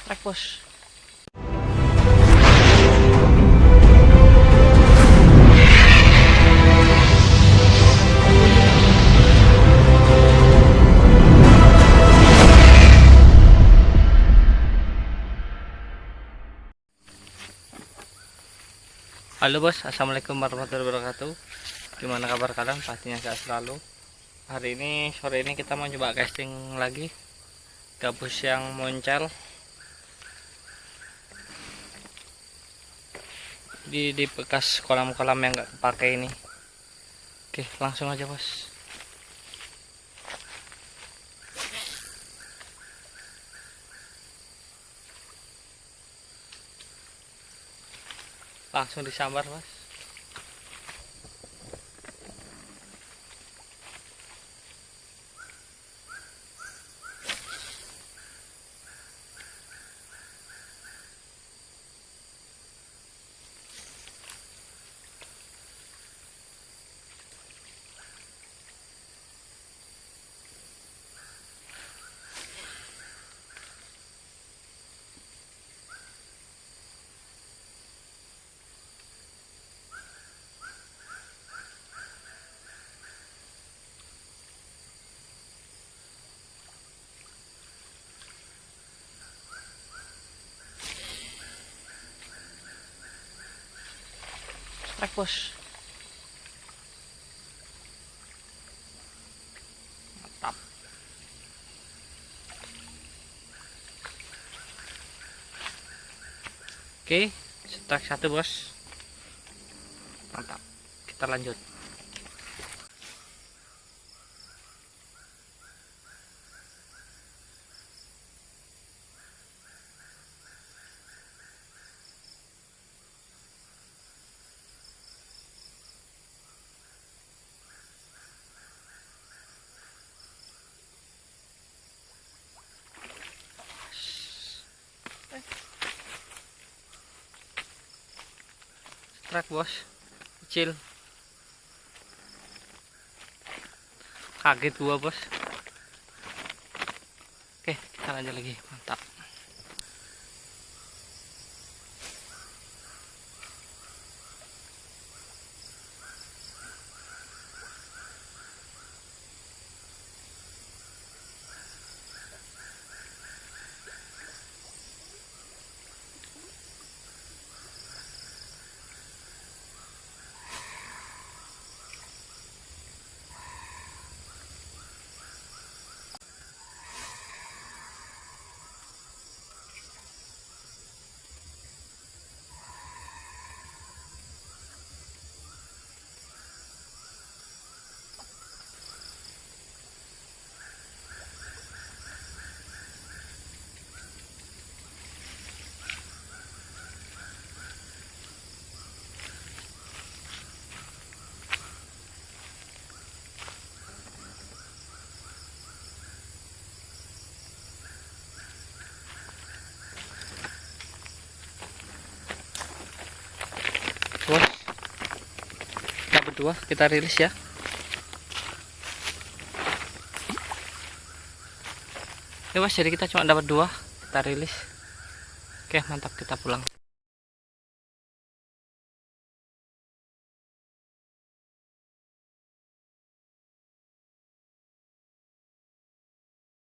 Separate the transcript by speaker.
Speaker 1: Trek bos. Halo bos, assalamualaikum warahmatullahi wabarakatuh. Gimana kabar kalian? Pastinya sehat selalu. Hari ini sore ini kita mau coba casting lagi gabus yang moncel di bekas kolam-kolam yang nggak pakai ini. Oke, langsung aja bos. Langsung disambar bos. Trek bos. Mantap. Oke, strike satu bos. Mantap. Kita lanjut. Strike bos. Kecil. Kaget gua bos. Oke, kita lanjut lagi. Mantap. Bos, kita berdua kita rilis ya. Oke bos, jadi kita cuma dapat dua, kita rilis. Oke, mantap, kita pulang.